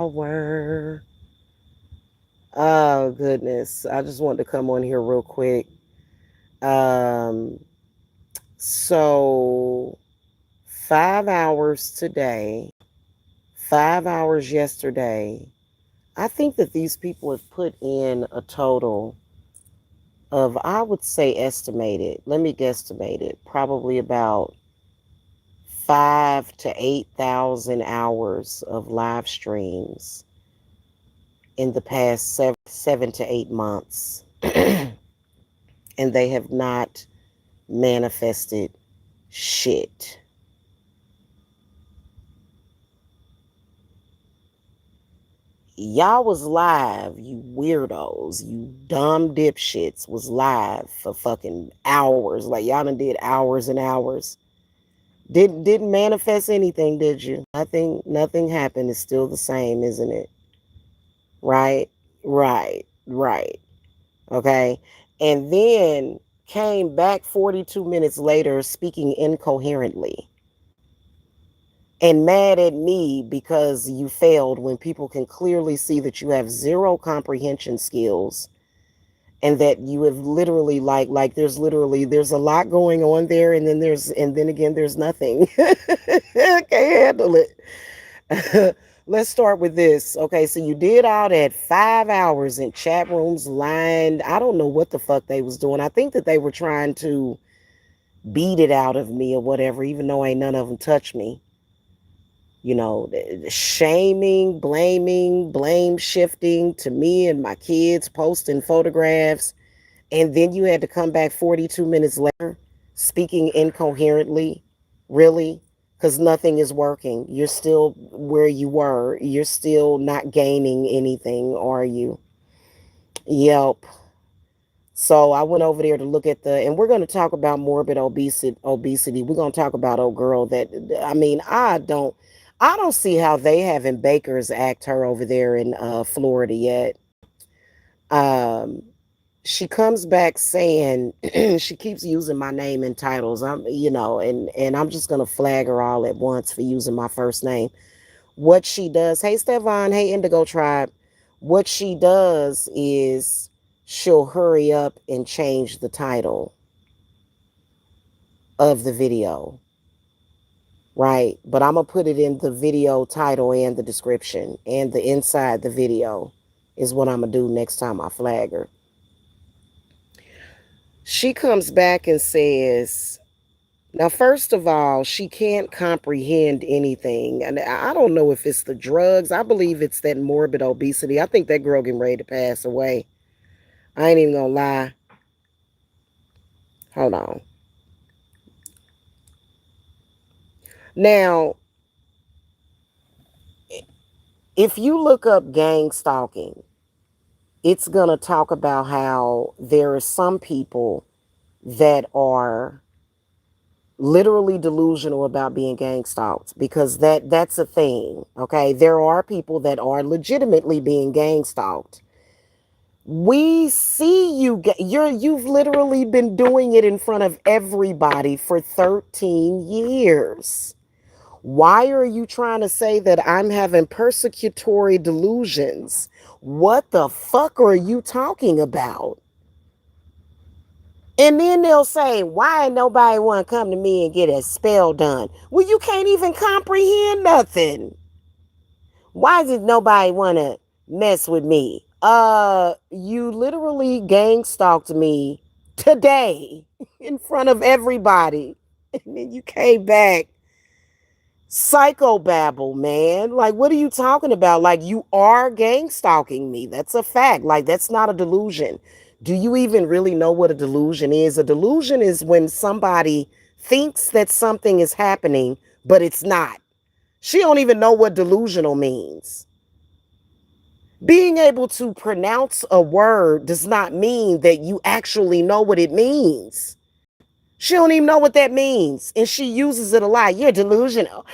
Power. Oh goodness. I just wanted to come on here real quick. Um so 5 hours today, 5 hours yesterday. I think that these people have put in a total of, I would say estimated, let me guesstimate it, probably about 5 to 8 thousand hours of live streams in the past 7 to 8 months. And they have not manifested shit. Y'all was live, you weirdos, you dumb dipshits was live for fucking hours. Like y'all done did hours and hours. Didn't manifest anything, did you? Nothing happened. It's still the same, isn't it? Right? Right. Okay. And then came back 42 minutes later speaking incoherently and mad at me because you failed when people can clearly see that you have zero comprehension skills and that you have literally there's a lot going on there, and then again there's nothing. I can't handle it. Let's start with this. Okay, so you did all that 5 hours in chat rooms lined. I don't know what the fuck they was doing. I think that they were trying to beat it out of me or whatever, even though ain't none of them touch me. You know, shaming, blaming, blame shifting to me and my kids, posting photographs. And then you had to come back 42 minutes later speaking incoherently. Really? Because nothing is working. You're still where you were. You're still not gaining anything, are you? Yep. So I went over there to look at and we're going to talk about morbid obesity. We're going to talk about old girl that, I mean, I don't see how they haven't Baker's act her over there in Florida yet. Um, she comes back saying she keeps using my name and titles. And I'm just gonna flag her all at once for using my first name. What she does, hey Stefan, hey Indigo Tribe. What she does is she'll hurry up and change the title of the video, right? But I'm gonna put it in the video title and the description and the inside the video is what I'm gonna do next time I flag her. She comes back and says, now, first of all, she can't comprehend anything. And I don't know if it's the drugs. I believe it's that morbid obesity. I think that girl getting ready to pass away. I ain't even gonna lie. Hold on. Now, if you look up gang stalking, it's gonna talk about how there are some people that are literally delusional about being gang stalked, because that's a thing. Okay, there are people that are legitimately being gang stalked. We see you've literally been doing it in front of everybody for 13 years. Why are you trying to say that I'm having persecutory delusions? What the fuck are you talking about? And then they'll say, why ain't nobody want to come to me and get a spell done? Well, you can't even comprehend nothing. Why does nobody want to mess with me? You literally gang stalked me today in front of everybody. And then you came back psychobabble, man. Like, what are you talking about? Like, you are gang stalking me. That's a fact. Like, that's not a delusion. Do you even really know what a delusion is? A delusion is when somebody thinks that something is happening, but it's not. She don't even know what delusional means. Being able to pronounce a word does not mean that you actually know what it means. She don't even know what that means, and she uses it a lot. You're delusional.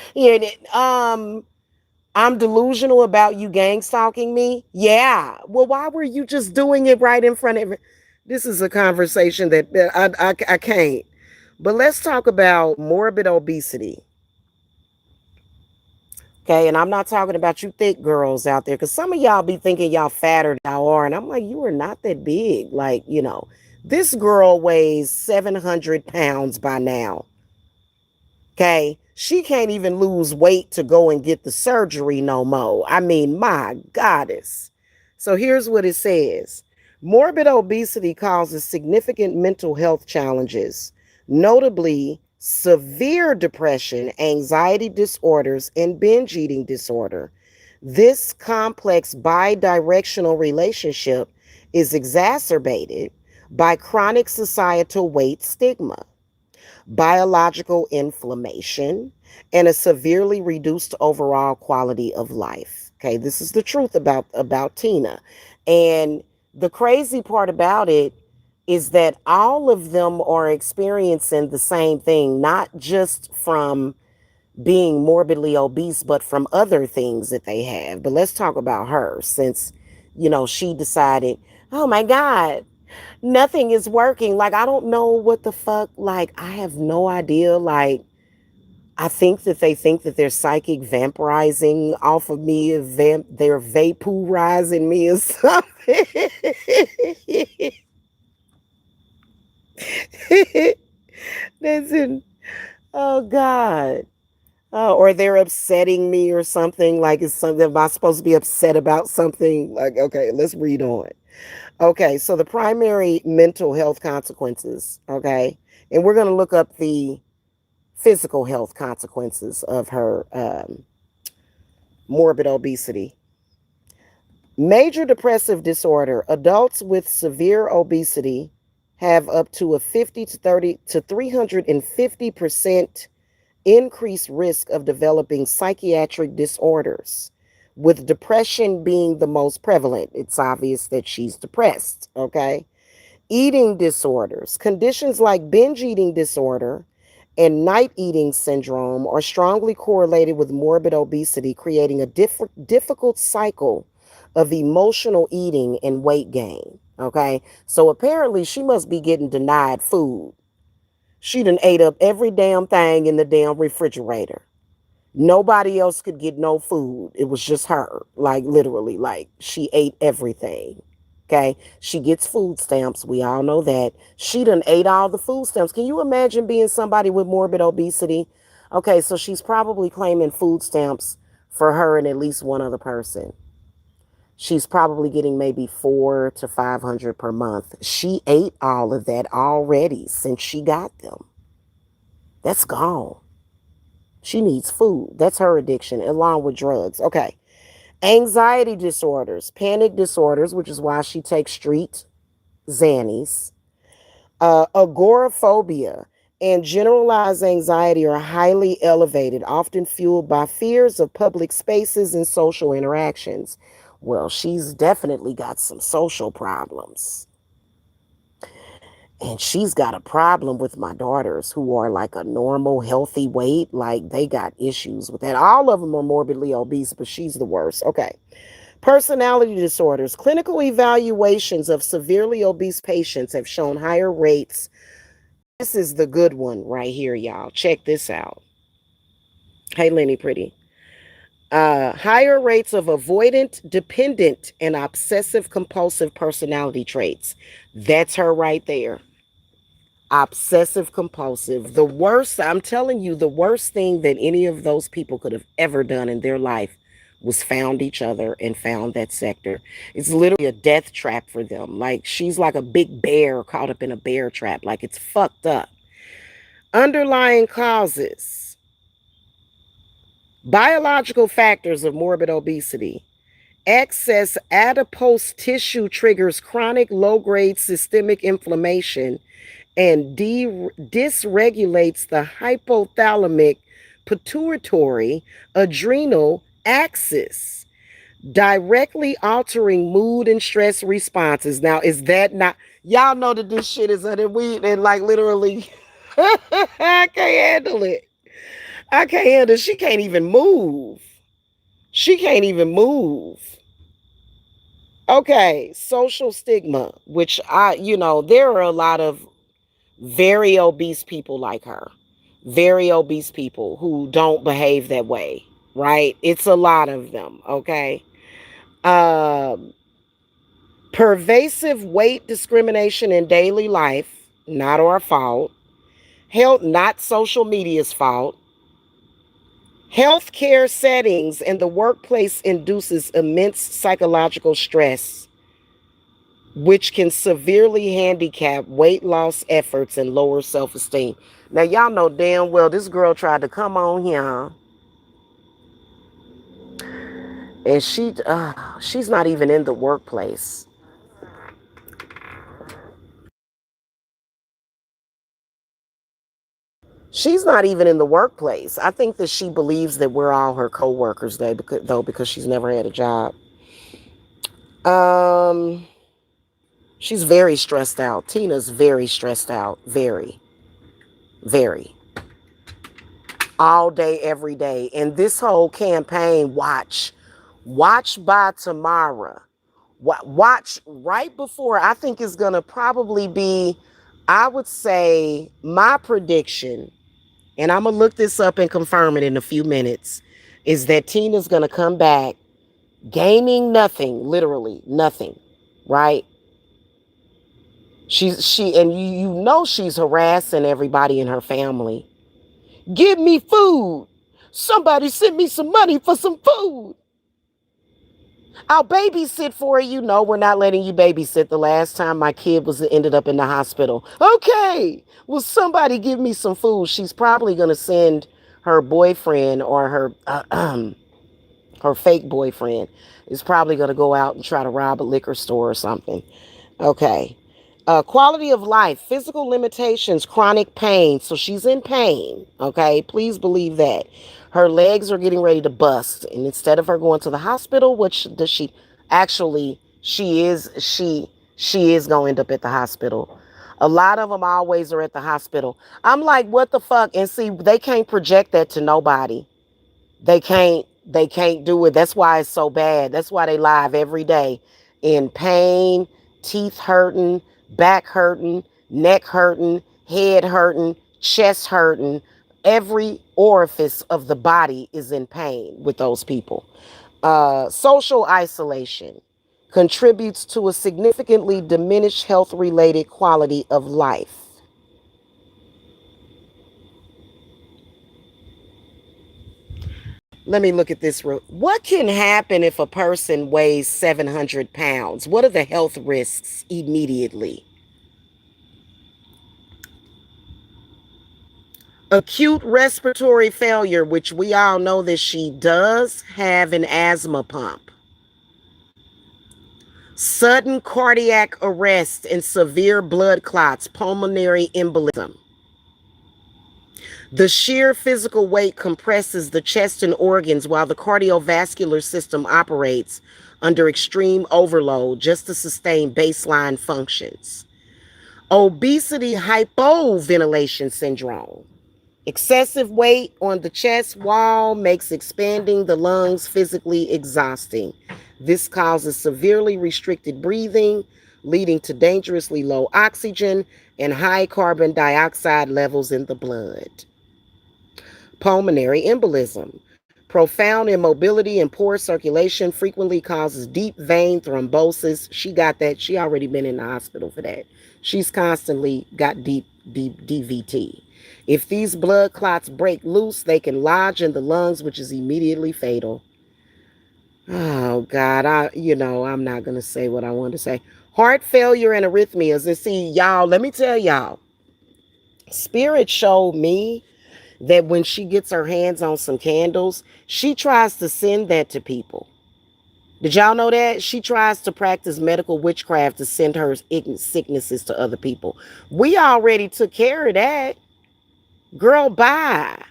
I'm delusional about you gang stalking me. Yeah. Well, why were you just doing it right in front of it? This is a conversation that I can't. But let's talk about morbid obesity. Okay, and I'm not talking about you thick girls out there, because some of y'all be thinking y'all fatter than y'all are, and I'm like, you are not that big. Like, this girl weighs 700 pounds by now. Okay, she can't even lose weight to go and get the surgery no more. I mean, my goddess. So here's what it says: morbid obesity causes significant mental health challenges, notably severe depression, anxiety disorders, and binge eating disorder. This complex bidirectional relationship is exacerbated by chronic societal weight stigma, biological inflammation, and a severely reduced overall quality of life. Okay, this is the truth about Tina. And the crazy part about it is that all of them are experiencing the same thing, not just from being morbidly obese, but from other things that they have. But let's talk about her, since she decided, oh my God, nothing is working. Like, I don't know what the fuck. Like, I have no idea. Like, I think that they think that they're psychic vampirizing off of me. They're vaporizing me or something. That's in, oh God. Oh, or they're upsetting me or something. Like, it's something, am I supposed to be upset about something? Like, okay, let's read on. Okay, so the primary mental health consequences, okay, and we're going to look up the physical health consequences of her morbid obesity. Major depressive disorder. Adults with severe obesity have up to a 50 to 30 to 350% increased risk of developing psychiatric disorders, with depression being the most prevalent. It's obvious that she's depressed, okay? Eating disorders. Conditions like binge eating disorder and night eating syndrome are strongly correlated with morbid obesity, creating a difficult cycle of emotional eating and weight gain. Okay, so apparently she must be getting denied food. She done ate up every damn thing in the damn refrigerator. Nobody else could get no food. It was just her. Like, literally, like, she ate everything. Okay. She gets food stamps. We all know that. She done ate all the food stamps. Can you imagine being somebody with morbid obesity? Okay, so she's probably claiming food stamps for her and at least one other person. She's probably getting maybe 400 to 500 per month. She ate all of that already since she got them. That's gone. She needs food. That's her addiction, along with drugs. Okay. Anxiety disorders, panic disorders, which is why she takes street Xannies, agoraphobia, and generalized anxiety are highly elevated, often fueled by fears of public spaces and social interactions. Well, she's definitely got some social problems. And she's got a problem with my daughters, who are like a normal, healthy weight. Like, they got issues with that. All of them are morbidly obese, but she's the worst. Okay. Personality disorders. Clinical evaluations of severely obese patients have shown higher rates. This is the good one right here, y'all. Check this out. Hey, Lenny Pretty. Higher rates of avoidant, dependent, and obsessive compulsive personality traits. That's her right there. Obsessive compulsive. The worst, I'm telling you, the worst thing that any of those people could have ever done in their life was found each other and found that sector. It's literally a death trap for them. Like, she's like a big bear caught up in a bear trap. Like, it's fucked up. Underlying causes. Biological factors of morbid obesity. Excess adipose tissue triggers chronic low-grade systemic inflammation and dysregulates the hypothalamic pituitary adrenal axis, directly altering mood and stress responses. Now, is that not, y'all know that this shit is under weed and like literally, I can't handle it. I can't handle it. She can't even move. She can't even move. Okay, social stigma, which there are a lot of very obese people like her, very obese people who don't behave that way. right? It's a lot of them, okay? Um, Pervasive weight discrimination in daily life, not our fault. Health, not social media's fault. Healthcare settings and the workplace induces immense psychological stress, which can severely handicap weight loss efforts and lower self-esteem. Now, y'all know damn well this girl tried to come on here, and she's not even in the workplace. She's not even in the workplace. I think that she believes that we're all her co-workers, though, because she's never had a job. Um, she's very stressed out. Tina's very stressed out. Very, very. All day, every day. And this whole campaign, watch by tomorrow. Watch right before, I think is going to probably be, I would say, my prediction, and I'm going to look this up and confirm it in a few minutes, is that Tina's going to come back gaining nothing, literally nothing, right? And you know she's harassing everybody in her family. Give me food. Somebody send me some money for some food. I'll babysit for you. No, we're not letting you babysit. The last time my kid was ended up in the hospital. Okay. Well, somebody give me some food. She's probably going to send her boyfriend or her fake boyfriend is probably going to go out and try to rob a liquor store or something. Okay. Quality of life, physical limitations, chronic pain. So she's in pain. Okay. Please believe that. Her legs are getting ready to bust. And instead of her going to the hospital, which does she actually, she is going to end up at the hospital. A lot of them always are at the hospital. I'm like, what the fuck? And see, they can't project that to nobody. They can't do it. That's why it's so bad. That's why they live every day in pain, teeth hurting, back hurting, neck hurting, head hurting, chest hurting. Every orifice of the body is in pain with those people. Social isolation contributes to a significantly diminished health related quality of life. Let me look at this. What can happen if a person weighs 700 pounds? What are the health risks immediately? Acute respiratory failure, which we all know that she does have an asthma pump. Sudden cardiac arrest and severe blood clots, pulmonary embolism. The sheer physical weight compresses the chest and organs while the cardiovascular system operates under extreme overload just to sustain baseline functions. Obesity hypoventilation syndrome. Excessive weight on the chest wall makes expanding the lungs physically exhausting. This causes severely restricted breathing, leading to dangerously low oxygen and high carbon dioxide levels in the blood. Pulmonary embolism. Profound immobility and poor circulation frequently causes deep vein thrombosis. She got that. She already been in the hospital for that. She's constantly got deep DVT. If these blood clots break loose, they can lodge in the lungs, which is immediately fatal. Oh God, I'm not gonna say what I want to say. Heart failure and arrhythmias. And see, y'all, let me tell y'all, Spirit showed me that when she gets her hands on some candles, she tries to send that to people. Did y'all know that? She tries to practice medical witchcraft to send her sicknesses to other people. We already took care of that. Girl, bye.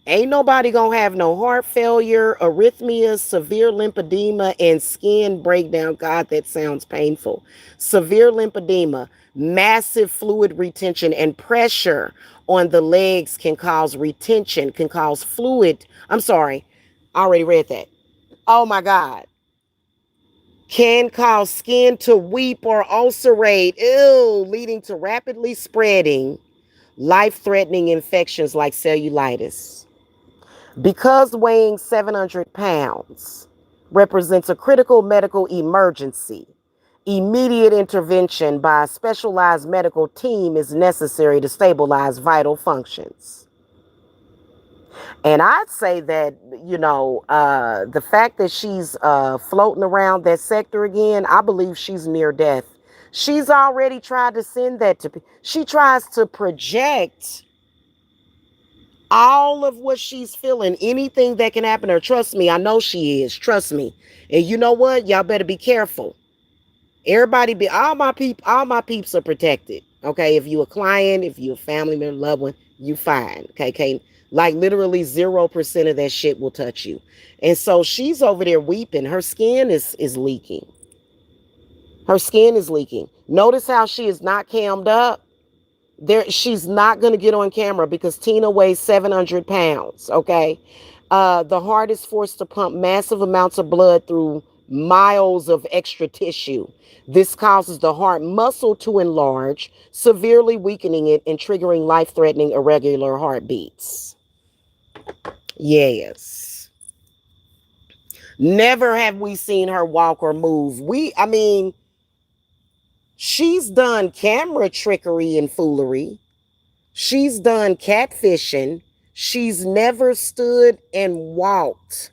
Ain't nobody gonna have no heart failure, arrhythmias, severe lymphedema, and skin breakdown. God, that sounds painful. Severe lymphedema, massive fluid retention, and pressure on the legs can cause retention, can cause fluid. I'm sorry, I already read that. Oh my God. Can cause skin to weep or ulcerate, ew, leading to rapidly spreading, life threatening infections like cellulitis. Because weighing 700 pounds represents a critical medical emergency, immediate intervention by a specialized medical team is necessary to stabilize vital functions. And I'd say that, the fact that she's floating around that sector again, I believe she's near death. She's already tried to send that to people. She tries to project all of what she's feeling, anything that can happen to her. Trust me, I know she is. Trust me. And you know what? Y'all better be careful. Everybody be all my peeps are protected. Okay. If you a client, if you a family member, loved one, you fine. Okay. Like literally 0% of that shit will touch you. And so she's over there weeping. Her skin is leaking. Her skin is leaking. Notice how she is not cammed up. She's not going to get on camera because Tina weighs 700 pounds. Okay. The heart is forced to pump massive amounts of blood through miles of extra tissue. This causes the heart muscle to enlarge, severely weakening it and triggering life-threatening irregular heartbeats. Yes. Never have we seen her walk or move. She's done camera trickery and foolery. She's done catfishing. She's never stood and walked,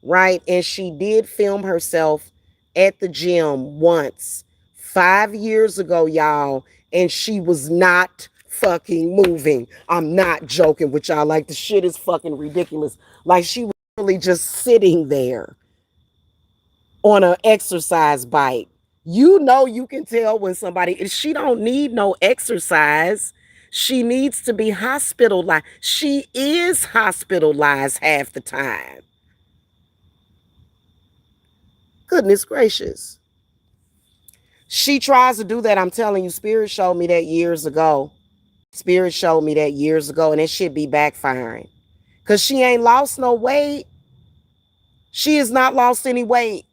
right? And she did film herself at the gym once 5 years ago, y'all, and she was not fucking moving. I'm not joking with y'all. Like, the shit is fucking ridiculous. Like, she was really just sitting there on an exercise bike. You can tell when somebody, she don't need no exercise. She needs to be hospitalized. She is hospitalized half the time. Goodness gracious. She tries to do that. I'm telling you, Spirit showed me that years ago. Spirit showed me that years ago, and it should be backfiring. Because she ain't lost no weight. She has not lost any weight.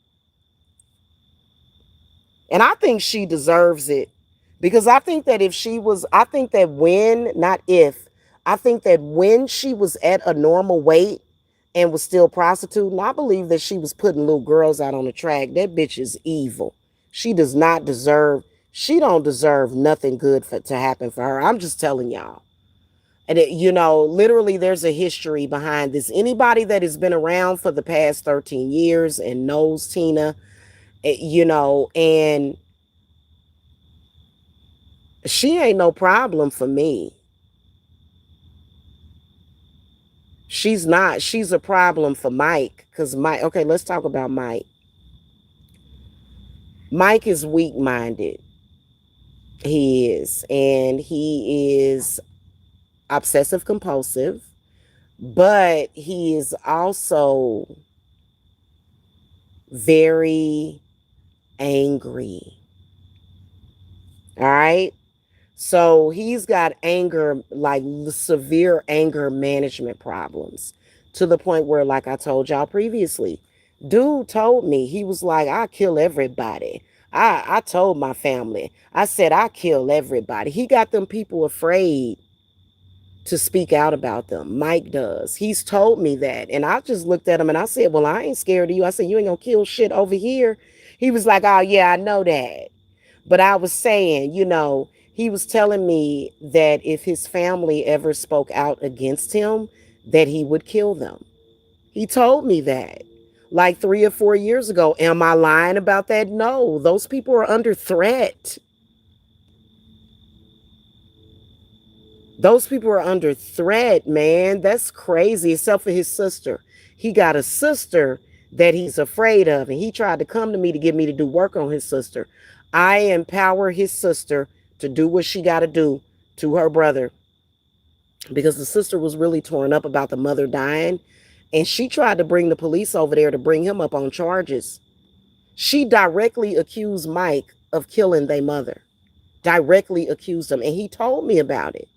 And I think she deserves it. Because I think that I think that when, not if, I think that when she was at a normal weight and was still prostituting, I believe that she was putting little girls out on the track. That bitch is evil. She does not deserve, she don't deserve nothing good to happen for her. I'm just telling y'all. And literally there's a history behind this. Anybody that has been around for the past 13 years and knows Tina, and she ain't no problem for me. She's not. She's a problem for Mike. Because Mike, okay, let's talk about Mike. Mike is weak-minded. He is. And he is obsessive compulsive. But he is also very angry. All right? So he's got anger, like severe anger management problems, to the point where, like I told y'all previously, dude told me, he was like, I kill everybody. I told my family, I said, I kill everybody. He got them people afraid to speak out about them. Mike does. He's told me that. And I just looked at him and I said, well, I ain't scared of you. I said, you ain't gonna kill shit over here. He was like, oh yeah, I know that. But I was saying, he was telling me that if his family ever spoke out against him, that he would kill them. He told me that like 3 or 4 years ago. Am I lying about that? No, those people are under threat. Those people are under threat, man. That's crazy, except for his sister. He got a sister that he's afraid of, and he tried to come to me to get me to do work on his sister. I empower his sister to do what she got to do to her brother, because the sister was really torn up about the mother dying, and she tried to bring the police over there to bring him up on charges. She directly accused Mike of killing their mother. Directly accused him, and he told me about it.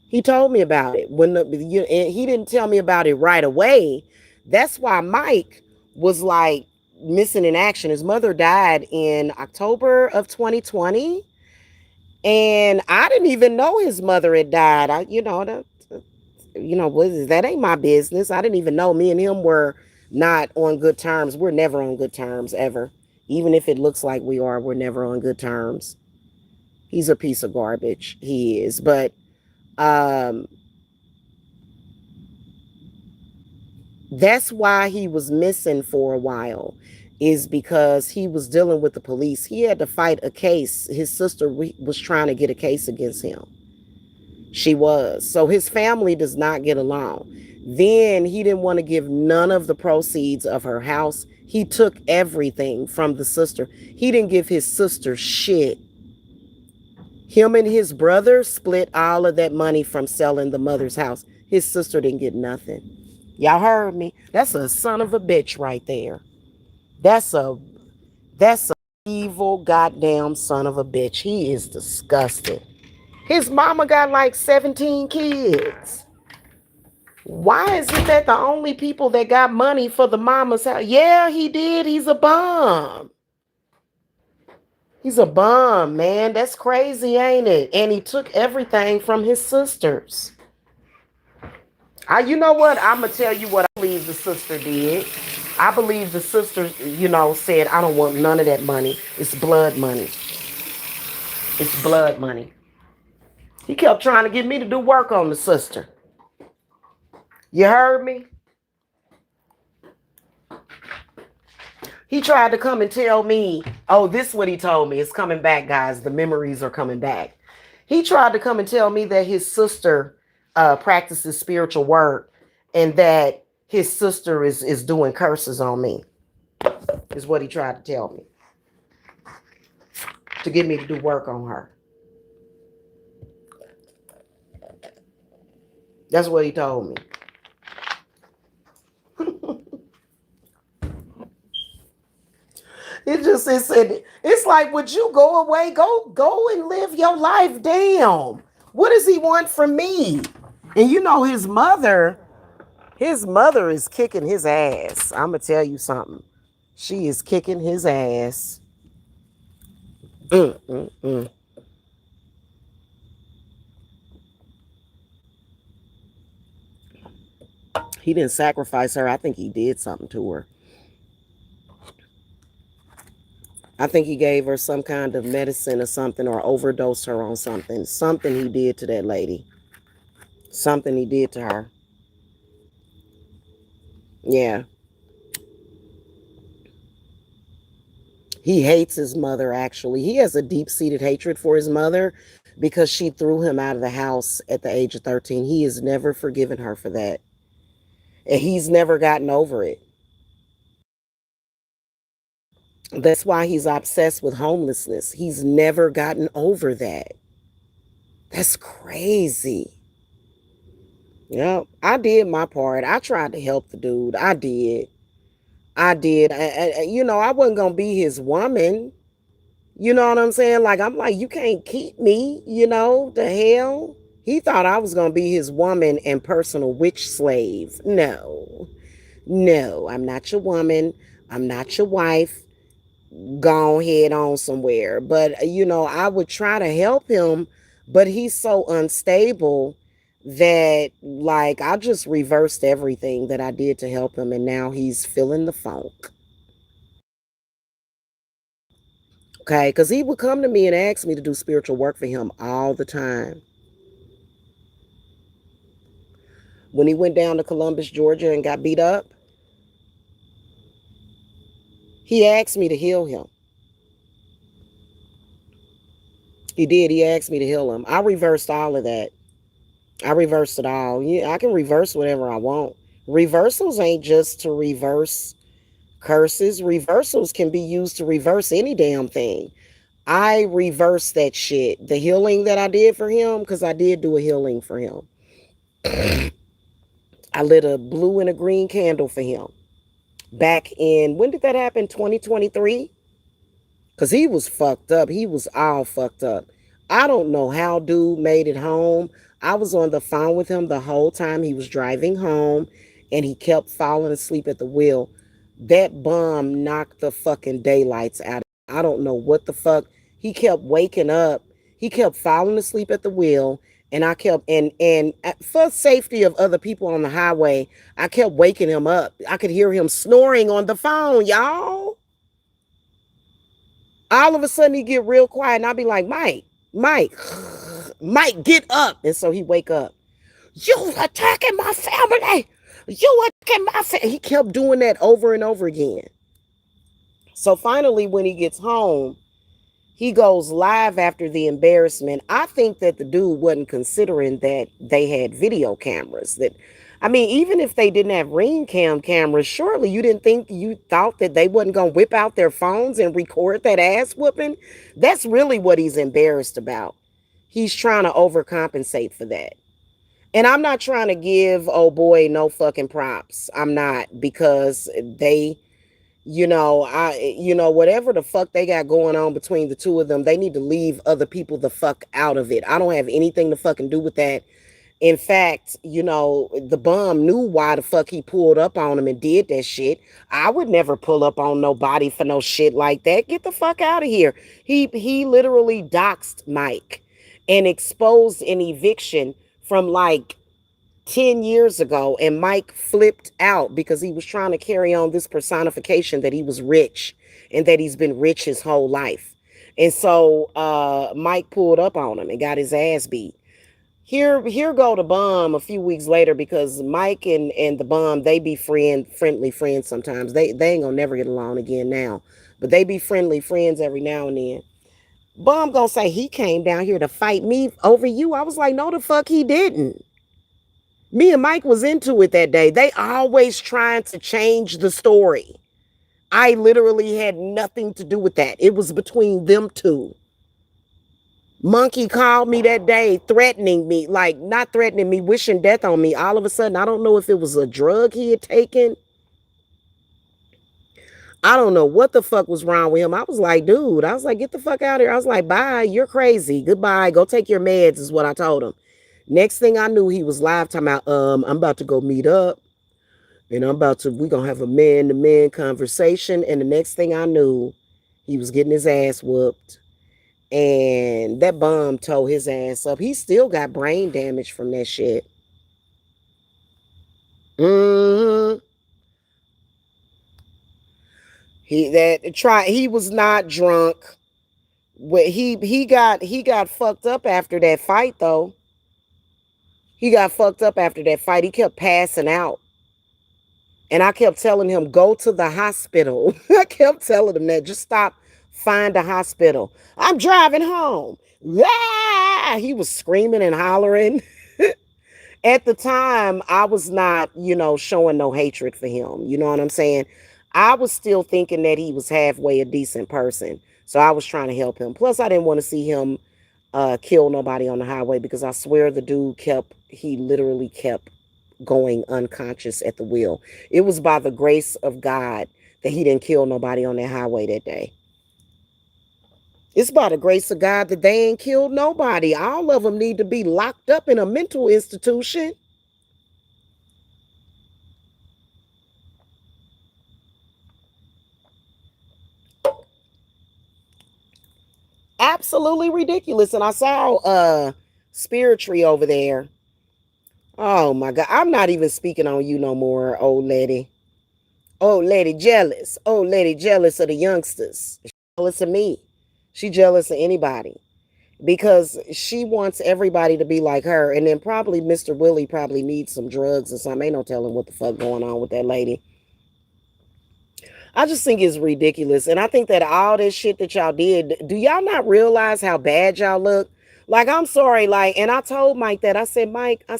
He told me about it and he didn't tell me about it right away. That's why Mike was like missing in action. His mother died in October of 2020. And I didn't even know his mother had died. that ain't my business. I didn't even know me and him were not on good terms. We're never on good terms ever. Even if it looks like we are, we're never on good terms. He's a piece of garbage. He is. But um that's why he was missing for a while, is because he was dealing with the police. He had to fight a case. His sister was trying to get a case against him. She was. So his family does not get along. Then he didn't want to give none of the proceeds of her house. He took everything from the sister. He didn't give his sister shit. Him and his brother split all of that money from selling the mother's house. His sister didn't get nothing. Y'all heard me? That's a son of a bitch right there. That's a evil goddamn son of a bitch. He is disgusting. His mama got like 17 kids. Why is it that the only people that got money for the mama's house? Yeah, he did. He's a bum. He's a bum, man. That's crazy, ain't it? And he took everything from his sisters. You know what? I'm going to tell you what I believe the sister did. I believe the sister, said, I don't want none of that money. It's blood money. It's blood money. He kept trying to get me to do work on the sister. You heard me? He tried to come and tell me, oh, this is what he told me. It's coming back, guys. The memories are coming back. He tried to come and tell me that his sister practices spiritual work and that his sister is doing curses on me, is what he tried to tell me, to get me to do work on her. That's what he told me. It's like, would you go away? Go and live your life. Damn. What does he want from me? And his mother is kicking his ass. I'm going to tell you something. She is kicking his ass. He didn't sacrifice her. I think he did something to her. I think he gave her some kind of medicine or something, or overdosed her on something. Something he did to that lady. Something he did to her. Yeah. He hates his mother, actually. He has a deep-seated hatred for his mother because she threw him out of the house at the age of 13. He has never forgiven her for that. And he's never gotten over it. That's why he's obsessed with homelessness. He's never gotten over that. That's crazy. Yep, I did my part. I tried to help the dude. I did. I wasn't going to be his woman. You know what I'm saying? Like, I'm like, you can't keep me, the hell? He thought I was going to be his woman and personal witch slave. No, I'm not your woman. I'm not your wife. Go head on somewhere. But, I would try to help him, but he's so unstable that, like, I just reversed everything that I did to help him, and now he's feeling the funk. Okay, because he would come to me and ask me to do spiritual work for him all the time. When he went down to Columbus, Georgia and got beat up, he asked me to heal him. He did. He asked me to heal him. I reversed all of that. I reversed it all. Yeah, I can reverse whatever I want. Reversals ain't just to reverse curses. Reversals can be used to reverse any damn thing. I reversed that shit. The healing that I did for him, because I did do a healing for him. I lit a blue and a green candle for him. Back in, when did that happen? 2023? Because he was fucked up. He was all fucked up. I don't know how dude made it home. I was on the phone with him the whole time he was driving home, and he kept falling asleep at the wheel. That bomb knocked the fucking daylights out of him. I don't know what the fuck. He kept waking up. He kept falling asleep at the wheel, And I kept and for safety of other people on the highway, I kept waking him up. I could hear him snoring on the phone, y'all. All of a sudden he get real quiet and I'll be like, Mike, Mike, Mike, get up. And so he wake up. You attacking my family. You attacking my family. He kept doing that over and over again. So finally, when he gets home, he goes live after the embarrassment. I think that the dude wasn't considering that they had video cameras. That, I mean, even if they didn't have ring cam cameras, surely you thought that they wasn't gonna whip out their phones and record that ass whooping. That's really what he's embarrassed about. He's trying to overcompensate for that. And I'm not trying to give oh boy no fucking props. I'm not, because they, whatever the fuck they got going on between the two of them, they need to leave other people the fuck out of it. I don't have anything to fucking do with that. In fact, the bum knew why the fuck he pulled up on him and did that shit. I would never pull up on nobody for no shit like that. Get the fuck out of here. He literally doxed Mike and exposed an eviction from like 10 years ago, and Mike flipped out because he was trying to carry on this personification that he was rich and that he's been rich his whole life. And so Mike pulled up on him and got his ass beat. Here go the bum a few weeks later, because Mike and the bum, they be friendly friends sometimes. They ain't gonna never get along again now, but they be friendly friends every now and then. Bum gonna say he came down here to fight me over you. I was like, no the fuck he didn't. Me and Mike was into it that day. They always trying to change the story. I literally had nothing to do with that. It was between them two. Monkey called me that day threatening me, like not threatening me, wishing death on me. All of a sudden, I don't know if it was a drug he had taken. I don't know what the fuck was wrong with him. I was like, dude, I was like, get the fuck out of here. I was like, bye, you're crazy. Goodbye. Go take your meds is what I told him. Next thing I knew, he was live talking about, I'm about to go meet up. And we're going to have a man-to-man conversation. And the next thing I knew, he was getting his ass whooped. And that bum tore his ass up. He still got brain damage from that shit. Mm-hmm. He was not drunk. He got fucked up after that fight though. He got fucked up after that fight. He kept passing out. And I kept telling him, go to the hospital. I kept telling him that. Just stop, find a hospital. I'm driving home. Ah! He was screaming and hollering. At the time, I was not, showing no hatred for him. You know what I'm saying? I was still thinking that he was halfway a decent person. So I was trying to help him. Plus, I didn't want to see him kill nobody on the highway, because I swear the dude he literally kept going unconscious at the wheel. It was by the grace of God that he didn't kill nobody on that highway that day. It's by the grace of God that they ain't killed nobody. All of them need to be locked up in a mental institution. Absolutely ridiculous. And I saw Spirit Tree over there. Oh my God. I'm not even speaking on you no more, old lady. Old lady jealous. Old lady jealous of the youngsters. She's jealous of me. She jealous of anybody, because she wants everybody to be like her. And then probably Mr. Willie probably needs some drugs or something. Ain't no telling what the fuck going on with that lady. I just think it's ridiculous. And I think that all this shit that y'all did, do y'all not realize how bad y'all look? Like, I'm sorry. Like, and I told Mike that. I said, Mike, I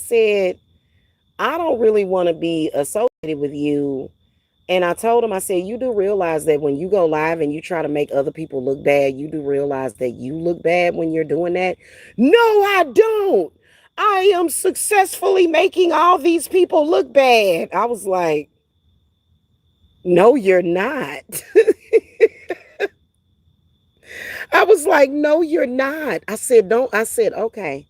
don't really want to be associated with you. And I told him, I said, you do realize that when you go live and you try to make other people look bad, you do realize that you look bad when you're doing that? No, I don't. I am successfully making all these people look bad. I was like, no, you're not. I was like, no, you're not. I said, don't. I said, okay.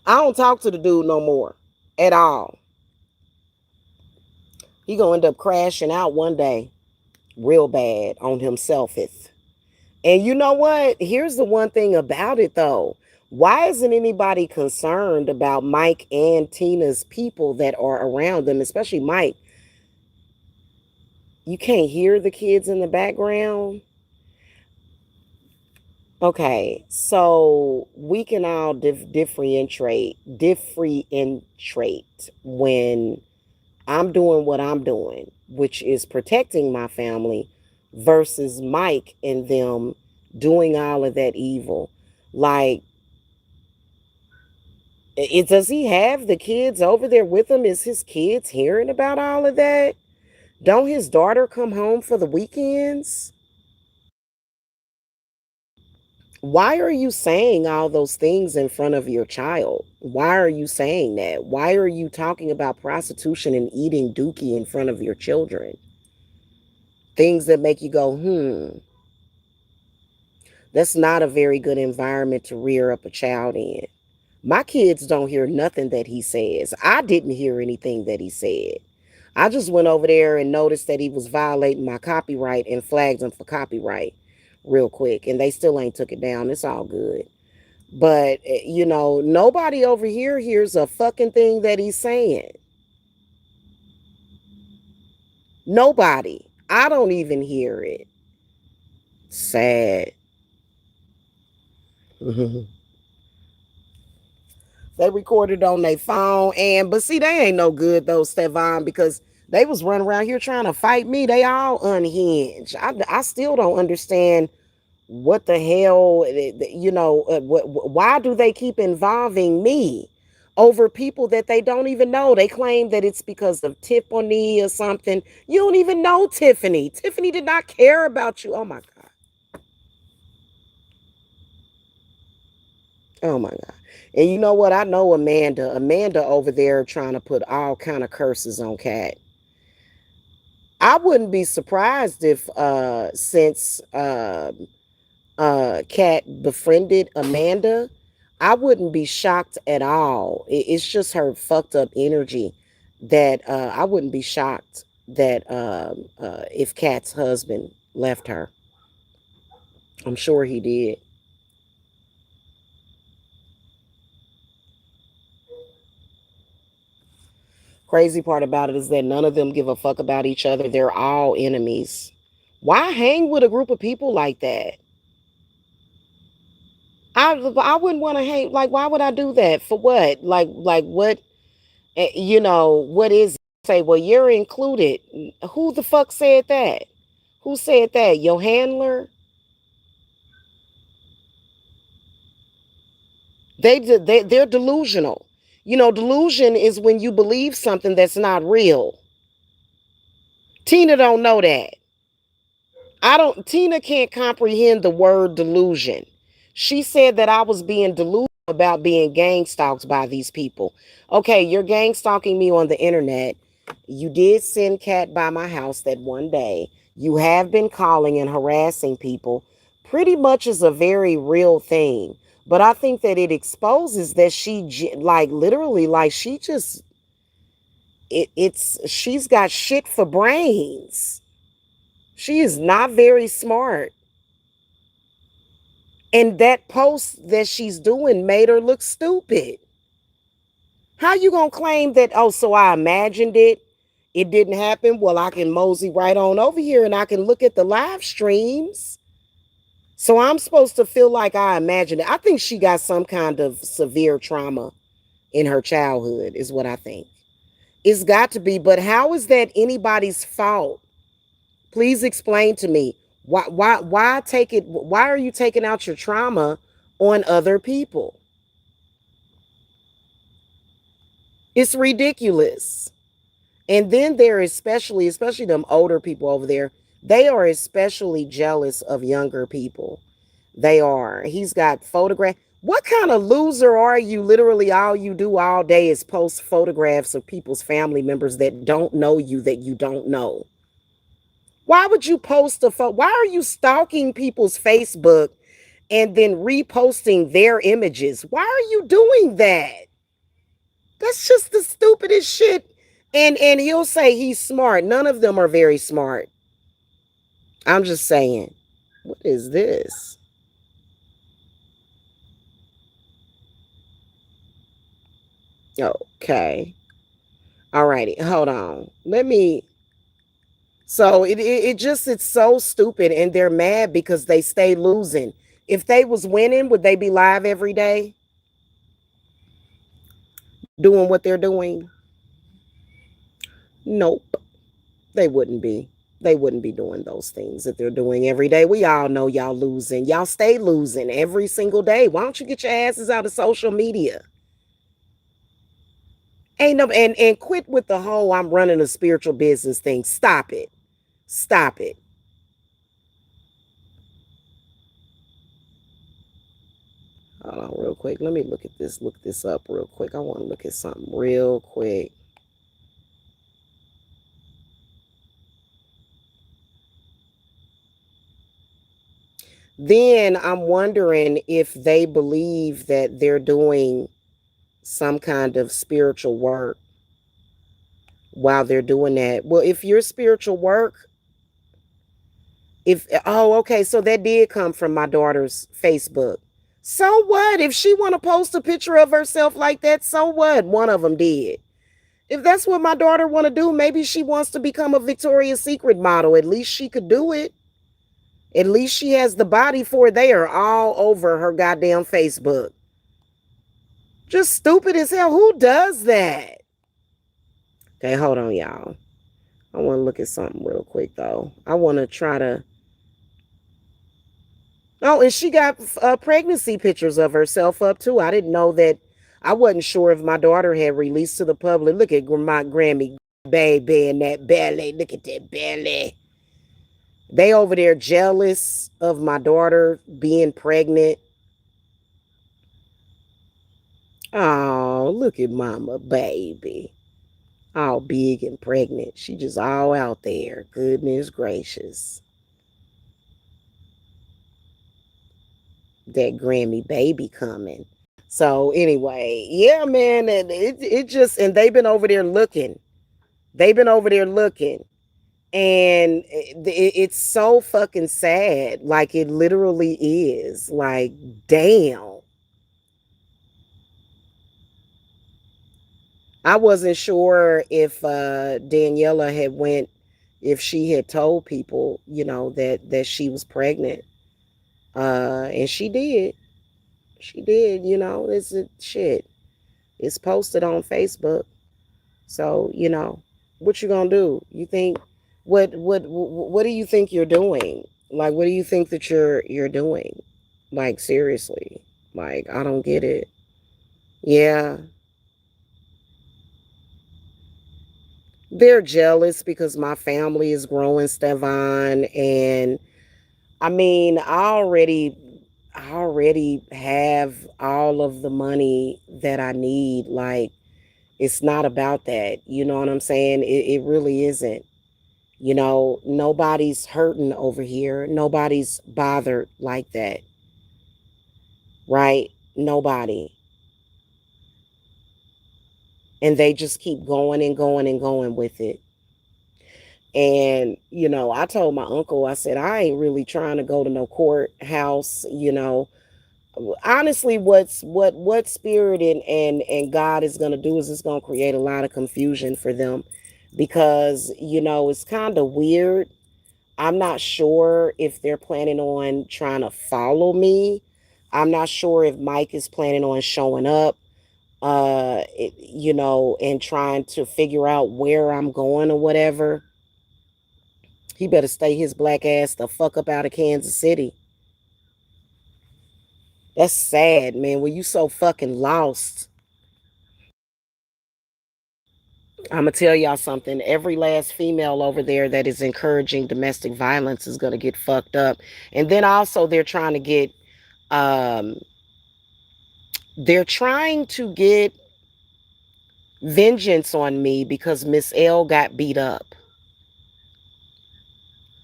I don't talk to the dude no more at all. He gonna end up crashing out one day real bad on himself. And you know what? Here's the one thing about it though. Why isn't anybody concerned about Mike and Tina's people that are around them, especially Mike? You can't hear the kids in the background. Okay, so we can all differentiate when I'm doing what I'm doing, which is protecting my family, versus Mike and them doing all of that evil. Like, does he have the kids over there with him? Is his kids hearing about all of that? Don't his daughter come home for the weekends? Why are you saying all those things in front of your child? Why are you saying that? Why are you talking about prostitution and eating dookie in front of your children? Things that make you go, that's not a very good environment to rear up a child in. My kids don't hear nothing that he says. I didn't hear anything that he said. I just went over there and noticed that he was violating my copyright and flagged him for copyright real quick. And they still ain't took it down. It's all good. But, nobody over here hears a fucking thing that he's saying. Nobody. I don't even hear it. Sad. They recorded on their phone, but see, they ain't no good though, Stefan, because they was running around here trying to fight me. They all unhinged. I still don't understand what the hell, why do they keep involving me over people that they don't even know? They claim that it's because of Tiffany or something. You don't even know Tiffany. Tiffany did not care about you. Oh my God. Oh my God. And you know what? I know Amanda. Amanda over there trying to put all kind of curses on Cat. I wouldn't be surprised if since Cat befriended Amanda, I wouldn't be shocked at all. It's just her fucked up energy that I wouldn't be shocked that if Cat's husband left her. I'm sure he did. Crazy part about it is that none of them give a fuck about each other. They're all enemies. Why hang with a group of people like that? I wouldn't want to hang. Like, why would I do that? For what? Like what? What is it? Say, well, you're included. Who the fuck said that? Who said that? Your handler? They're delusional. Delusion is when you believe something that's not real. Tina don't know that. Tina can't comprehend the word delusion. She said that I was being delusional about being gang stalked by these people. Okay, you're gang stalking me on the internet. You did send Cat by my house that one day. You have been calling and harassing people. Pretty much is a very real thing. But I think that it exposes that like literally, like she just, she's got shit for brains. She is not very smart. And that post that she's doing made her look stupid. How you gonna claim that, oh, so I imagined it? It didn't happen. Well, I can mosey right on over here and I can look at the live streams. So I'm supposed to feel like I imagined it. I think she got some kind of severe trauma in her childhood, is what I think. It's got to be, but how is that anybody's fault? Please explain to me. Why take it? Why are you taking out your trauma on other people? It's ridiculous. And then they're especially them older people over there, they are especially jealous of younger people. They are. He's got photograph. What kind of loser are you? Literally, all you do all day is post photographs of people's family members that don't know you, that you don't know. Why would you post a photo? Why are you stalking people's Facebook and then reposting their images? Why are you doing that? That's just the stupidest shit. And he'll say he's smart. None of them are very smart. I'm just saying. What is this? Okay. All righty. Hold on. Let me. So it's so stupid, and they're mad because they stay losing. If they was winning, would they be live every day doing what they're doing? Nope. They wouldn't be. They wouldn't be doing those things that they're doing every day. We all know y'all losing. Y'all stay losing every single day. Why don't you get your asses out of social media? Ain't no and quit with the whole I'm running a spiritual business thing. Stop it. Stop it. Hold on real quick. Let me look this up real quick. I want to look at something real quick. Then I'm wondering if they believe that they're doing some kind of spiritual work while they're doing that. Well, if your spiritual work, if oh, okay, so that did come from my daughter's Facebook. So what? If she want to post a picture of herself like that, so what? One of them did. If that's what my daughter want to do, maybe she wants to become a Victoria's Secret model. At least she could do it. At least she has the body for it. They are all over her goddamn Facebook. Just stupid as hell. Who does that? Okay, hold on, y'all. I want to look at something real quick, though. I want to try to. Oh, and she got pregnancy pictures of herself up, too. I didn't know that. I wasn't sure if my daughter had released to the public. Look at my Grammy baby and that belly. Look at that belly. They over there jealous of my daughter being pregnant. Oh, look at mama baby. All big and pregnant. She just all out there. Goodness gracious. That Grammy baby coming. So anyway, yeah, man, and it just and they've been over there looking. They've been over there looking. And it's so fucking sad. Like it literally is. Like, damn. I wasn't sure if Daniela had went if she had told people, that she was pregnant. And she did. She did, it's a shit. It's posted on Facebook. So, what you gonna do? You think what do you think you're doing? Like what do you think that you're doing? Like seriously. Like I don't get it. Yeah. They're jealous because my family is growing, Stevan, and I mean, I already have all of the money that I need. Like it's not about that. You know what I'm saying? It really isn't. Nobody's hurting over here. Nobody's bothered like that. Right? Nobody. And they just keep going and going and going with it. And, I told my uncle, I said, I ain't really trying to go to no courthouse, honestly what spirit and God is going to do is it's going to create a lot of confusion for them because it's kind of weird. I'm not sure if they're planning on trying to follow me. I'm not sure if Mike is planning on showing up and trying to figure out where I'm going or whatever. He better stay his black ass the fuck up out of Kansas City. That's sad, man. When you so fucking lost. I'm gonna tell y'all something. Every last female over there that is encouraging domestic violence is gonna get fucked up. And then also um they're trying to get vengeance on me because Miss L got beat up.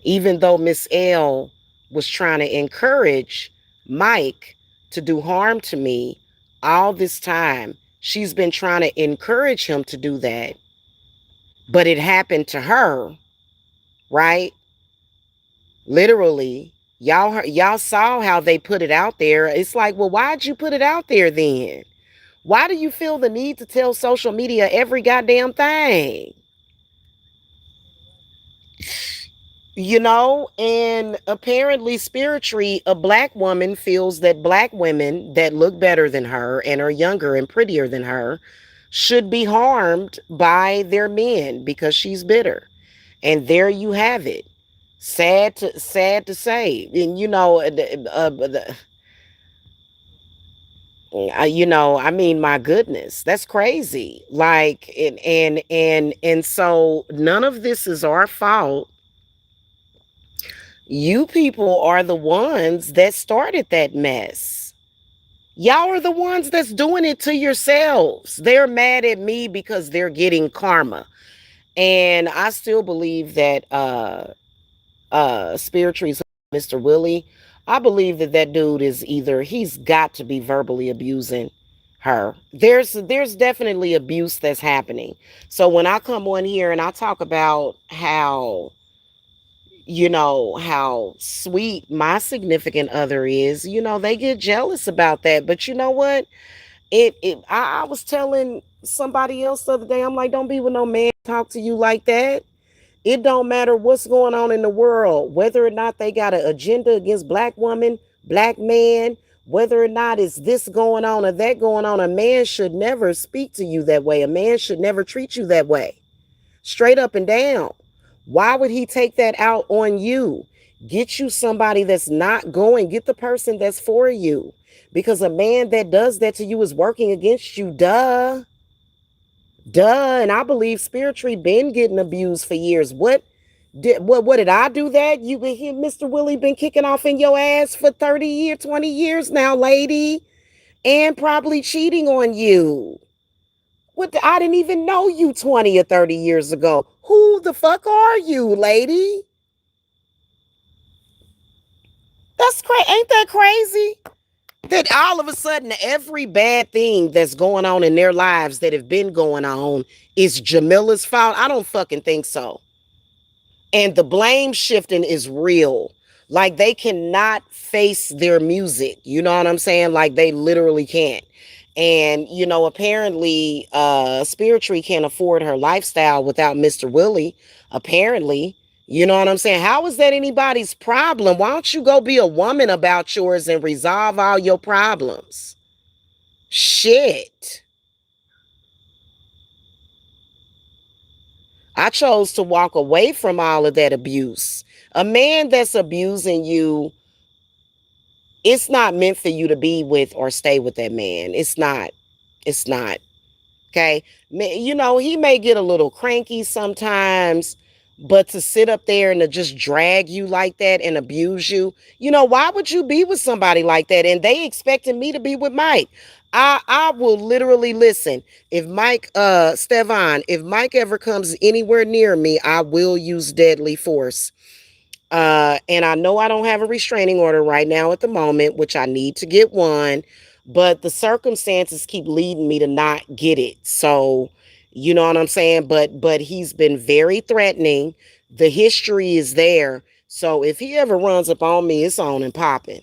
Even though Miss L was trying to encourage Mike to do harm to me all this time. She's been trying to encourage him to do that. But it happened to her, right? Literally. Y'all saw how they put it out there. It's like, well, why'd you put it out there then? Why do you feel the need to tell social media every goddamn thing? And apparently spiritually, a black woman feels that black women that look better than her and are younger and prettier than her should be harmed by their men because she's bitter. And there you have it. Sad to say. And I mean, my goodness, that's crazy. Like, and so none of this is our fault. You people are the ones that started that mess. Y'all are the ones that's doing it to yourselves. They're mad at me because they're getting karma. And I still believe that Spiritual's Mr. Willie, I believe that that dude is either he's got to be verbally abusing her. There's definitely abuse that's happening. So when I come on here and I talk about how sweet my significant other is, they get jealous about that. But you know what? I was telling somebody else the other day, I'm like, don't be with no man talk to you like that. It don't matter what's going on in the world, whether or not they got an agenda against black woman, black man, whether or not it's this going on or that going on. A man should never speak to you that way. A man should never treat you that way. Straight up and down. Why would he take that out on you? Get you somebody that's not going. Get the person that's for you. Because a man that does that to you is working against you. Duh. Duh. And I believe spiritually been getting abused for years. What did I do that? You been here, Mr. Willie been kicking off in your ass for 30 years, 20 years now, lady. And probably cheating on you. I didn't even know you 20 or 30 years ago. Who the fuck are you, lady? That's crazy. Ain't that crazy? That all of a sudden every bad thing that's going on in their lives that have been going on is Jamila's fault. I don't fucking think so. And the blame shifting is real. Like they cannot face their music. You know what I'm saying? Like they literally can't. And apparently Spiritually can't afford her lifestyle without Mr. Willie. Apparently. You know what I'm saying? How is that anybody's problem? Why don't you go be a woman about yours and resolve all your problems? Shit. I chose to walk away from all of that abuse. A man that's abusing you, it's not meant for you to be with or stay with that man. It's not. It's not. Okay. He may get a little cranky sometimes, but to sit up there and to just drag you like that and abuse you, why would you be with somebody like that? And they expecting me to be with Mike. I will literally listen. If Mike ever comes anywhere near me, I will use deadly force. And I know I don't have a restraining order right now at the moment, which I need to get one, but the circumstances keep leading me to not get it. So, you know what I'm saying? But he's been very threatening. The history is there. So if he ever runs up on me, it's on and popping.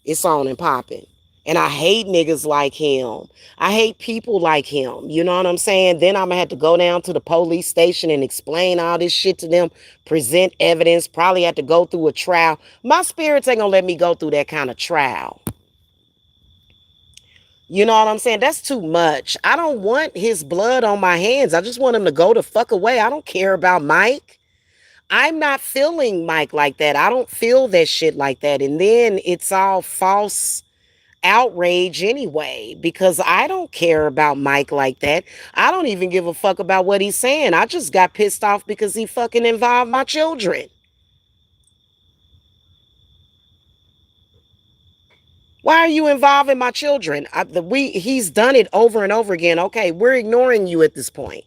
It's on and popping. And I hate niggas like him. I hate people like him. You know what I'm saying? Then I'm going to have to go down to the police station and explain all this shit to them, present evidence, probably have to go through a trial. My spirits ain't going to let me go through that kind of trial. You know what I'm saying? That's too much. I don't want his blood on my hands. I just want him to go the fuck away. I don't care about Mike. I'm not feeling Mike like that. I don't feel that shit like that. And then it's all false outrage anyway, because I don't care about Mike like that. I don't even give a fuck about what he's saying. I just got pissed off because he fucking involved my children. Why are you involving my children? He's done it over and over again. Okay, we're ignoring you at this point.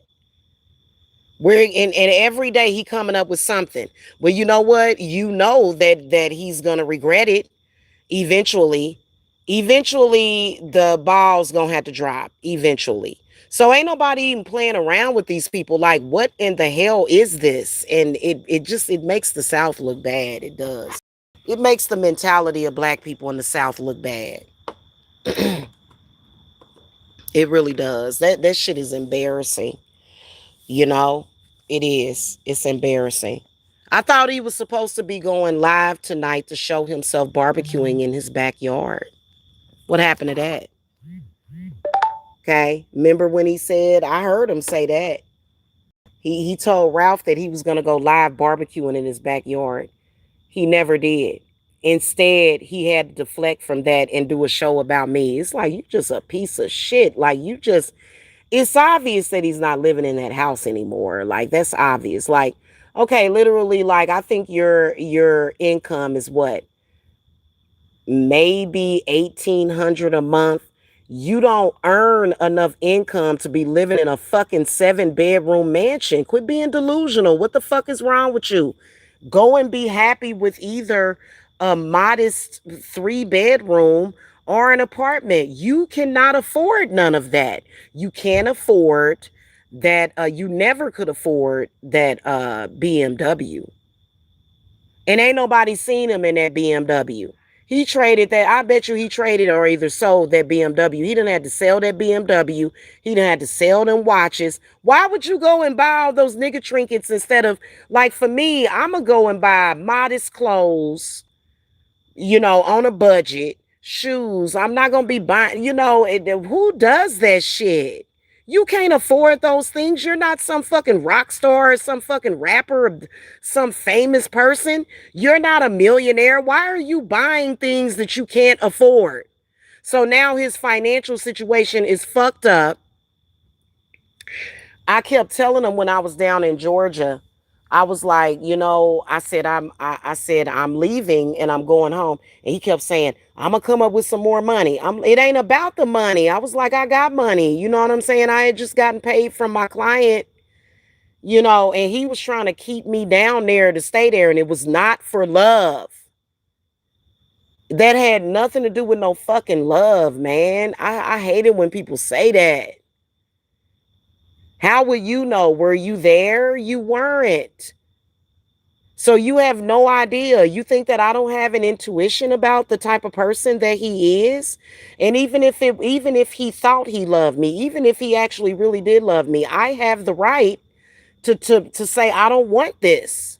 And every day he coming up with something. Well, you know what? You know that he's gonna regret it eventually. Eventually the ball's gonna have to drop eventually. So ain't nobody even playing around with these people. Like, what in the hell is this? And it makes the South look bad. It does. It makes the mentality of black people in the South look bad. It really does. That shit is embarrassing. You know, it is. It's embarrassing. I thought he was supposed to be going live tonight to show himself barbecuing in his backyard. What happened to that? Okay. Remember when he said, I heard him say that. He told Ralph that he was gonna go live barbecuing in his backyard. He never did. Instead, he had to deflect from that and do a show about me. It's like you just a piece of shit. Like you just it's obvious that he's not living in that house anymore. Like that's obvious. Like, okay, literally, like I think your income is what? Maybe 1,800 a month. You don't earn enough income to be living in a fucking 7-bedroom mansion. Quit being delusional. What the fuck is wrong with you? Go and be happy with either a modest 3-bedroom or an apartment. You cannot afford none of that. You can't afford that. You never could afford that BMW. And ain't nobody seen him in that BMW. He traded that. I bet you he traded or either sold that BMW. He didn't have to sell that BMW. He didn't have to sell them watches. Why would you go and buy all those nigga trinkets instead of, like, for me, I'm going to go and buy modest clothes, on a budget, shoes. I'm not going to be buying, who does that shit? You can't afford those things. You're not some fucking rock star or some fucking rapper or some famous person. You're not a millionaire. Why are you buying things that you can't afford? So now his financial situation is fucked up. I kept telling him when I was down in Georgia, I was like, I said I'm leaving and I'm going home. And he kept saying, I'm gonna come up with some more money. It ain't about the money. I was like, I got money. You know what I'm saying? I had just gotten paid from my client, and he was trying to keep me down there to stay there. And it was not for love. That had nothing to do with no fucking love, man. I hate it when people say that. How will you know? Were you there? You weren't. So you have no idea. You think that I don't have an intuition about the type of person that he is? And even if he thought he loved me, even if he actually really did love me, I have the right to say I don't want this.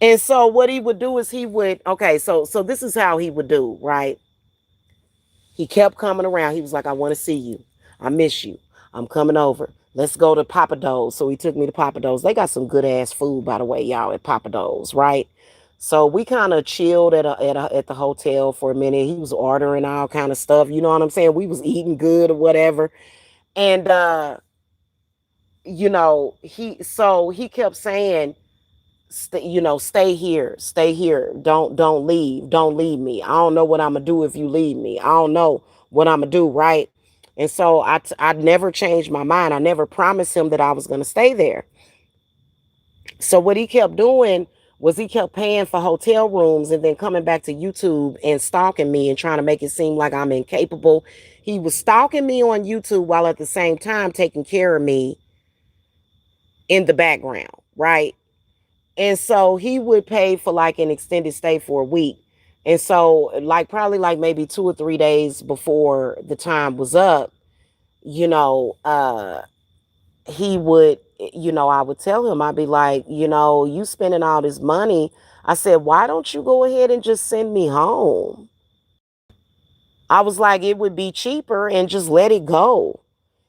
And so what he would do is so this is how he would do, right? He kept coming around. He was like, I want to see you. I miss you. I'm coming over. Let's go to Papa Do's. So he took me to Papa Do's. They got some good ass food, by the way, y'all, at Papa Do's, right? So we kind of chilled at the hotel for a minute. He was ordering all kind of stuff. You know what I'm saying? We was eating good or whatever. And he kept saying, stay here, don't leave me. I don't know what I'm gonna do if you leave me. I don't know what I'm gonna do, right? And so I never changed my mind. I never promised him that I was gonna stay there. So what he kept doing was he kept paying for hotel rooms and then coming back to YouTube and stalking me and trying to make it seem like I'm incapable. He was stalking me on YouTube while at the same time taking care of me in the background, right? And so he would pay for like an extended stay for a week. And so probably maybe 2 or 3 days before the time was up, he would, I would tell him, I'd be like, you spending all this money. I said, why don't you go ahead and just send me home? I was like, it would be cheaper and just let it go.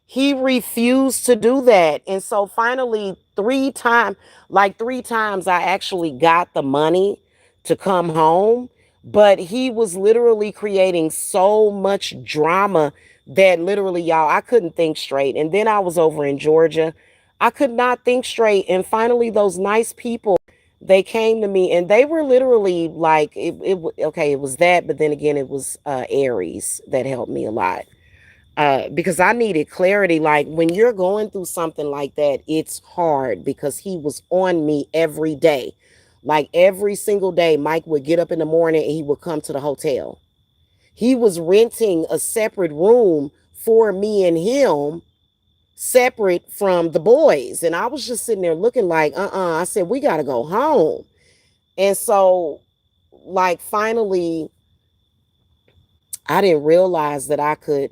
He refused to do that. And so finally, three times, I actually got the money to come home. But he was literally creating so much drama that literally, y'all, I couldn't think straight. And then I was over in Georgia. I could not think straight. And finally, those nice people, they came to me and they were literally like, it was that. But then again, it was Aries that helped me a lot. Because I needed clarity. Like when you're going through something like that, it's hard because he was on me every day. Like every single day, Mike would get up in the morning and he would come to the hotel. He was renting a separate room for me and him, separate from the boys. And I was just sitting there looking like, I said, we got to go home. And so, like, finally, I didn't realize that I could,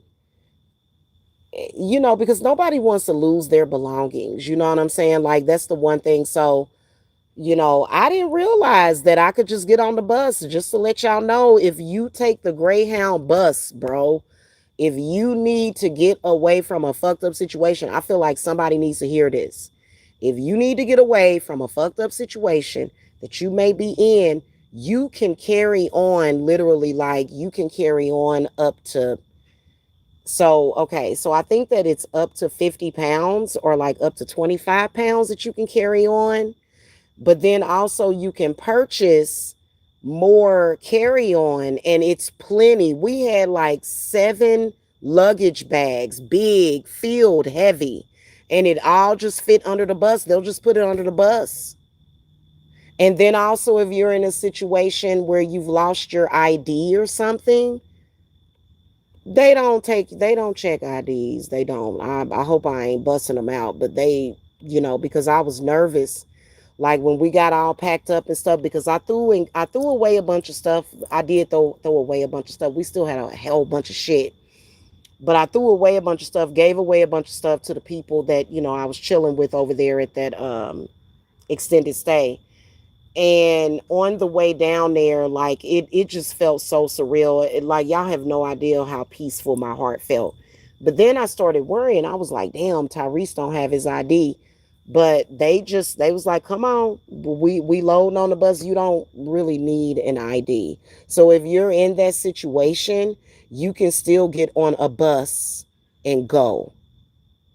because nobody wants to lose their belongings. You know what I'm saying? Like, that's the one thing. So, I didn't realize that I could just get on the bus. Just to let y'all know, if you take the Greyhound bus, bro, if you need to get away from a fucked up situation, I feel like somebody needs to hear this. If you need to get away from a fucked up situation that you may be in, you can carry on literally, like, you can carry on up to, so, okay, so I think that it's up to 50 pounds or like up to 25 pounds that you can carry on. But then also you can purchase more carry on, and it's plenty. We had like 7 luggage bags, big, filled, heavy, and it all just fit under the bus. They'll just put it under the bus. And then also, if you're in a situation where you've lost your ID or something, they don't check IDs. They don't. I hope I ain't busting them out, but they, because I was nervous, like when we got all packed up and stuff, because I threw away a bunch of stuff. I did throw away a bunch of stuff. We still had a whole bunch of shit, but I threw away a bunch of stuff, gave away a bunch of stuff to the people that I was chilling with over there at that extended stay. And on the way down there, like it just felt so surreal. Like, y'all have no idea how peaceful my heart felt. But then I started worrying. I was like, damn, Tyrese don't have his ID. But they was like, come on, we loading on the bus. You don't really need an ID. So if you're in that situation, you can still get on a bus and go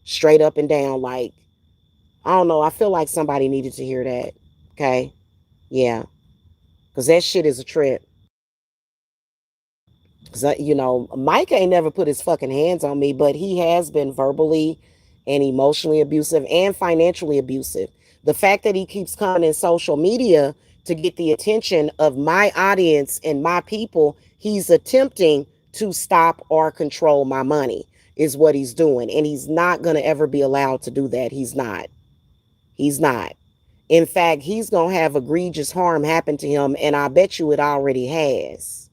straight up and down. Like, I don't know. I feel like somebody needed to hear that. Okay. Yeah. Because that shit is a trip. Because, Mike ain't never put his fucking hands on me, but he has been verbally and emotionally abusive and financially abusive. The fact that he keeps coming in social media to get the attention of my audience and my people, he's attempting to stop or control my money, is what he's doing. And he's not going to ever be allowed to do that. He's not. He's not. In fact, he's going to have egregious harm happen to him, and I bet you it already has.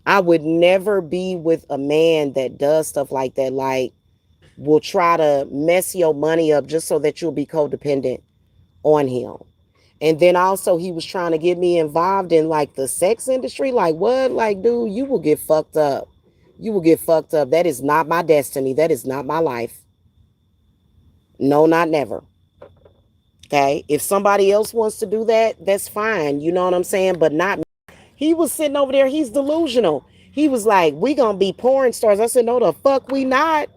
I would never be with a man that does stuff like that, like will try to mess your money up just so that you'll be codependent on him. And then also he was trying to get me involved in like the sex industry. Like, what? Like, dude, you will get fucked up. You will get fucked up. That is not my destiny. That is not my life. No, not never. Okay. If somebody else wants to do that, that's fine. You know what I'm saying? But not me. He was sitting over there. He's delusional. He was like, we gonna be porn stars. I said, no, the fuck we not.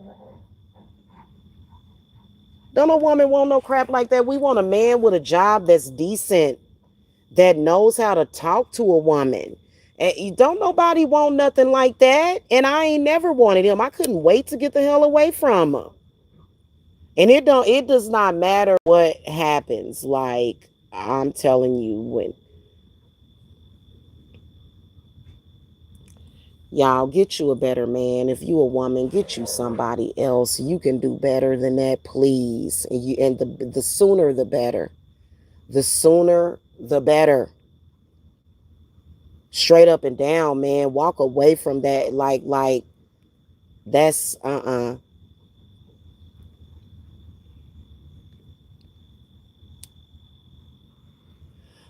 Don't no woman want no crap like that. We want a man with a job that's decent, that knows how to talk to a woman. And don't nobody want nothing like that. And I ain't never wanted him. I couldn't wait to get the hell away from him. And it does not matter what happens. Like, I'm telling you, when y'all get you a better man. If you a woman, get you somebody else. You can do better than that, please. And the sooner the better. The sooner the better. Straight up and down, man. Walk away from that. Like that's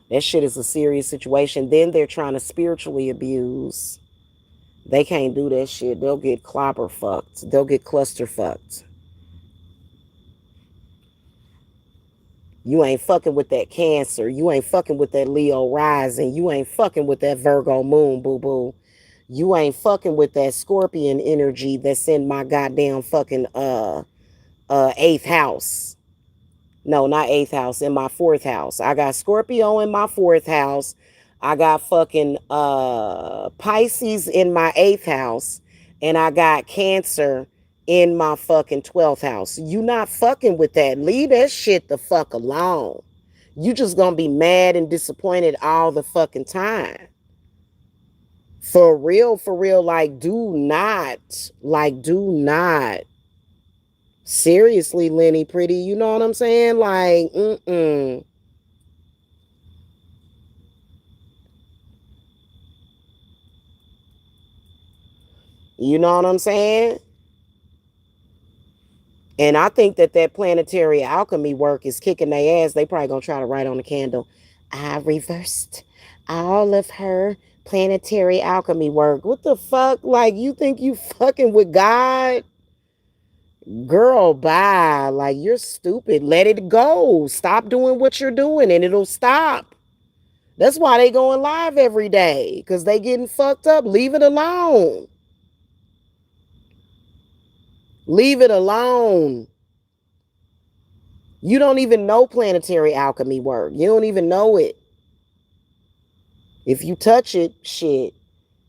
That shit is a serious situation. Then they're trying to spiritually abuse. They can't do that shit. They'll get clobber fucked. They'll get cluster fucked. You ain't fucking with that Cancer. You ain't fucking with that Leo rising. You ain't fucking with that Virgo moon, boo boo. You ain't fucking with that Scorpion energy that's in my goddamn fucking eighth house. No, not eighth house, in my fourth house. I got Scorpio in my fourth house. I got fucking Pisces in my eighth house. And I got Cancer in my fucking 12th house. You not fucking with that. Leave that shit the fuck alone. You just gonna be mad and disappointed all the fucking time. For real, like, do not. Seriously, Lenny, pretty, you know what I'm saying? Like, mm-mm. You know what I'm saying? And I think that planetary alchemy work is kicking their ass. They probably gonna try to write on the candle, I reversed all of her planetary alchemy work. What the fuck? Like, you think you fucking with God? Girl, bye. Like, you're stupid. Let it go. Stop doing what you're doing and it'll stop. That's why they going live every day, because they getting fucked up. Leave it alone. Leave it alone. You don't even know planetary alchemy work. You don't even know it. If you touch it, shit,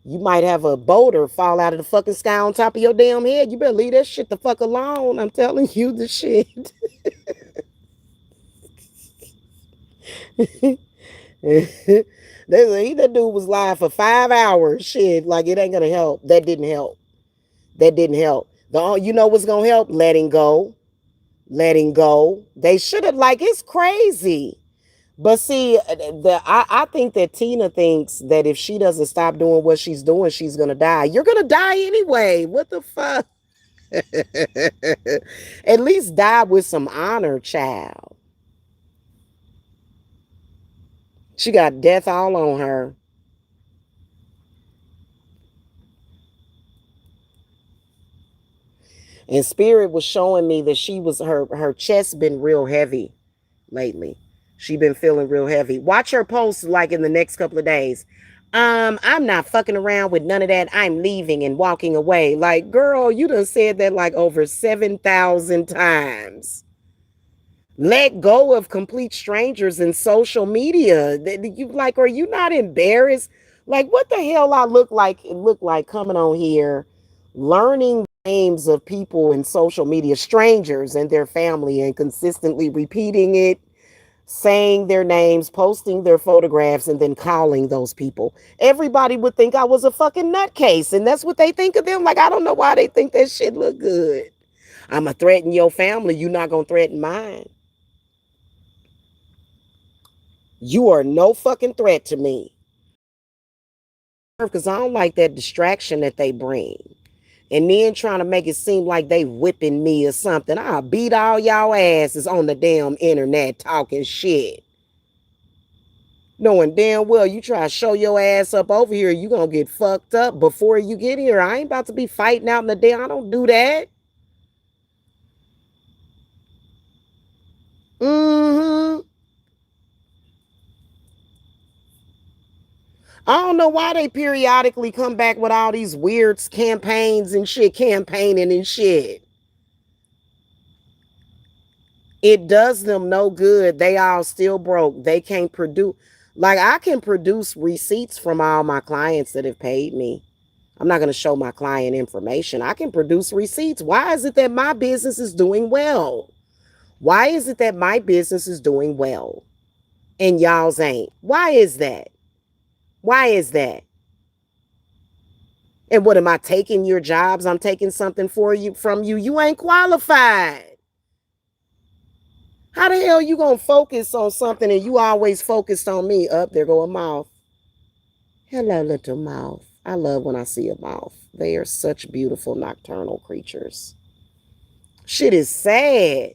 you might have a boulder fall out of the fucking sky on top of your damn head. You better leave that shit the fuck alone. I'm telling you the shit. That dude was live for 5 hours. Shit, like, it ain't gonna help. That didn't help. That didn't help. You know what's gonna help? Letting go. Letting go. They should have, like, it's crazy. But see, I think that Tina thinks that if she doesn't stop doing what she's doing, she's gonna die. You're gonna die anyway. What the fuck? At least die with some honor, child. She got death all on her. And Spirit was showing me that her chest been real heavy lately. She been feeling real heavy. Watch her post like in the next couple of days. I'm not fucking around with none of that. I'm leaving and walking away. Like, girl, you done said that like over 7,000 times. Let go of complete strangers in social media. You like, are you not embarrassed? Like, what the hell I look like coming on here, learning names of people in social media, strangers and their family, and consistently repeating it, saying their names, posting their photographs, and then calling those people. Everybody would think I was a fucking nutcase, and that's what they think of them. Like, I don't know why they think that shit look good. I'ma threaten your family. You not gonna threaten mine. You are no fucking threat to me. Because I don't like that distraction that they bring. And then trying to make it seem like they whipping me or something. I'll beat all y'all asses on the damn internet talking shit. Knowing damn well you try to show your ass up over here, you gonna get fucked up before you get here. I ain't about to be fighting out in the day. I don't do that. Mm-hmm. I don't know why they periodically come back with all these weird campaigns and shit, campaigning and shit. It does them no good. They all still broke. They can't produce. Like, I can produce receipts from all my clients that have paid me. I'm not going to show my client information. I can produce receipts. Why is it that my business is doing well? Why is it that my business is doing well and y'all's ain't? Why is that? Why is that? And what am I taking your jobs? I'm taking something for you from you. You ain't qualified. How the hell you gonna focus on something and you always focused on me? Up there go a mouth. Hello, little mouth. I love when I see a mouth. They are such beautiful nocturnal creatures. Shit is sad.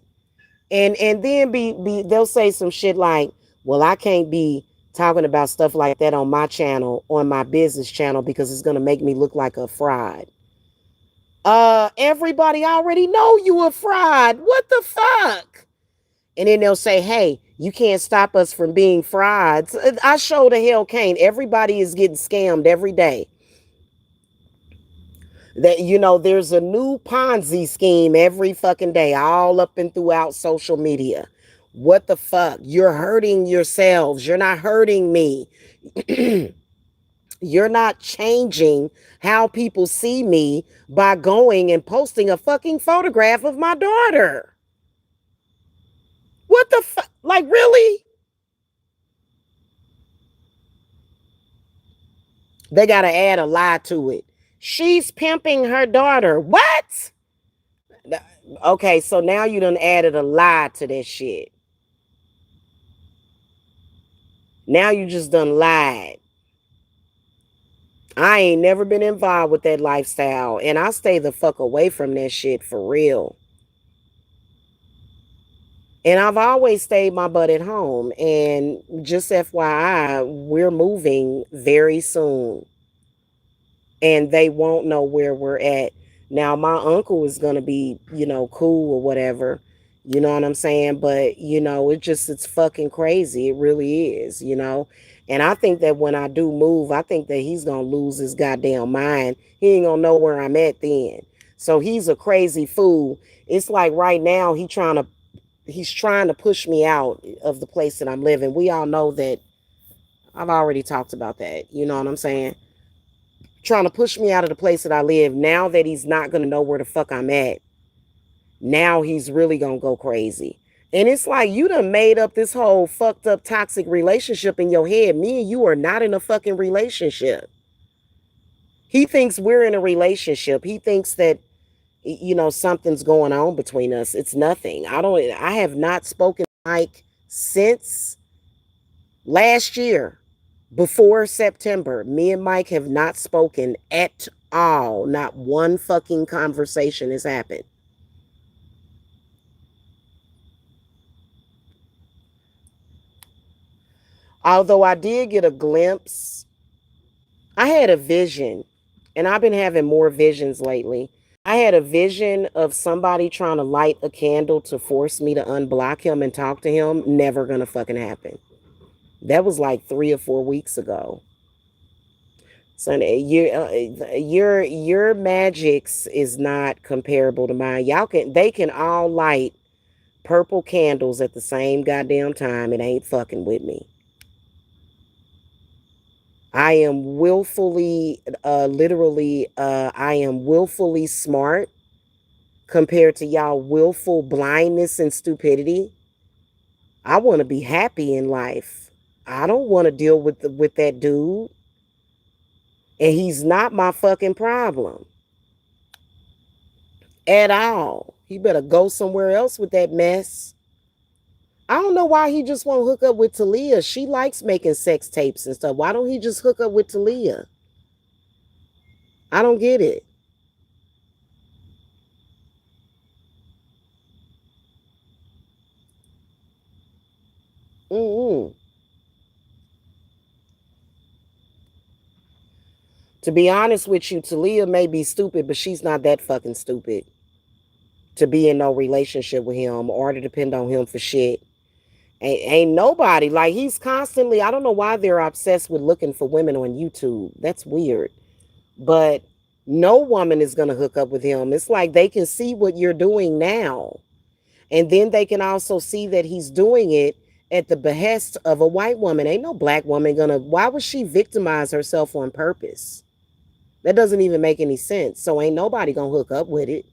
And then they'll say some shit like, well, I can't be talking about stuff like that on my channel, on my business channel, because it's gonna make me look like a fraud. Everybody already know you a fraud. What the fuck? And then they'll say, hey, you can't stop us from being frauds. I sure the hell can't. Everybody is getting scammed every day. That, there's a new Ponzi scheme every fucking day, all up and throughout social media. What the fuck? You're hurting yourselves. You're not hurting me. You're not changing how people see me by going and posting a fucking photograph of my daughter. What the fuck? Like, really? They got to add a lie to it. She's pimping her daughter. What? Okay, so now you done added a lie to that shit. Now you just done lied. I ain't never been involved with that lifestyle, and I stay the fuck away from that shit for real. And I've always stayed my butt at home. And just FYI, we're moving very soon, and they won't know where we're at. Now, my uncle is going to be, cool or whatever. You know what I'm saying? But, it's fucking crazy. It really is. And I think that when I do move, I think that he's going to lose his goddamn mind. He ain't going to know where I'm at then. So he's a crazy fool. It's like right now he's trying to push me out of the place that I'm living. We all know that. I've already talked about that. You know what I'm saying? Trying to push me out of the place that I live. Now that he's not going to know where the fuck I'm at, now he's really going to go crazy. And it's like you done made up this whole fucked up toxic relationship in your head. Me and you are not in a fucking relationship. He thinks we're in a relationship. He thinks that something's going on between us. It's nothing. I have not spoken to Mike since last year. Before September, me and Mike have not spoken at all. Not one fucking conversation has happened. Although I did get a glimpse, I had a vision, and I've been having more visions lately. I had a vision of somebody trying to light a candle to force me to unblock him and talk to him. Never gonna fucking happen. That was like 3 or 4 weeks ago. Son, your magics is not comparable to mine. They can all light purple candles at the same goddamn time. It ain't fucking with me. I am willfully, literally, I am willfully smart compared to y'all willful blindness and stupidity. I want to be happy in life. I don't want to deal with that dude, and he's not my fucking problem at all. He better go somewhere else with that mess. I don't know why he just won't hook up with Talia. She likes making sex tapes and stuff. Why don't he just hook up with Talia? I don't get it. Mm-mm. To be honest with you, Talia may be stupid, but she's not that fucking stupid to be in no relationship with him or to depend on him for shit. Ain't nobody like he's constantly. I don't know why they're obsessed with looking for women on YouTube. That's weird. But no woman is gonna hook up with him. It's like they can see what you're doing now, and then they can also see that he's doing it at the behest of a white woman. Ain't no black woman gonna. Why would she victimize herself on purpose? That doesn't even make any sense. So ain't nobody gonna hook up with it.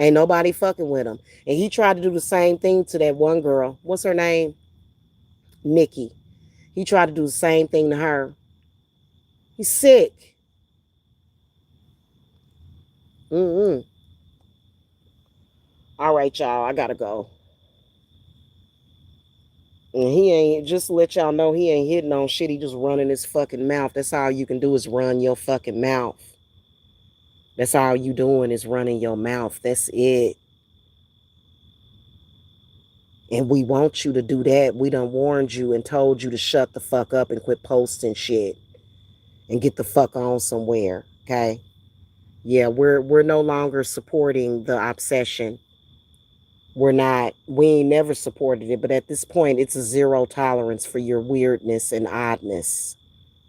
Ain't nobody fucking with him. And he tried to do the same thing to that one girl. What's her name? Nikki. He tried to do the same thing to her. He's sick. Mm-mm. All right, y'all. I gotta go. And he ain't, just to let y'all know, he ain't hitting on shit. He just running his fucking mouth. That's all you can do is run your fucking mouth. That's all you doing is running your mouth. That's it. And we want you to do that. We done warned you and told you to shut the fuck up and quit posting shit and get the fuck on somewhere. Okay? Yeah, we're no longer supporting the obsession. We're not, we ain't never supported it, but at this point it's a zero tolerance for your weirdness and oddness.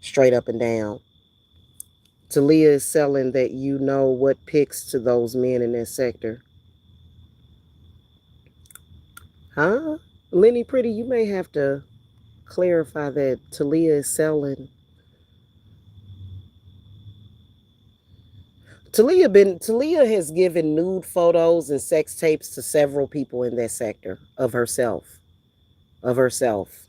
Straight up and down. Talia is selling that you know what picks to those men in that sector. Huh? Lenny Pretty, you may have to clarify that Talia is selling. Talia has given nude photos and sex tapes to several people in that sector of herself. Of herself.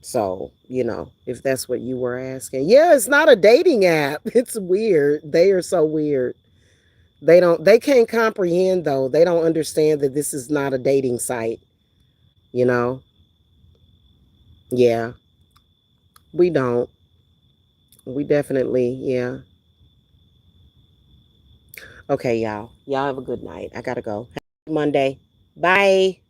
So, if that's what you were asking. Yeah, it's not a dating app. It's weird. They are so weird. They can't comprehend though. They don't understand that this is not a dating site, you know? Yeah. We don't. We definitely, yeah. Okay, y'all. Y'all have a good night. I gotta go. Happy Monday. Bye.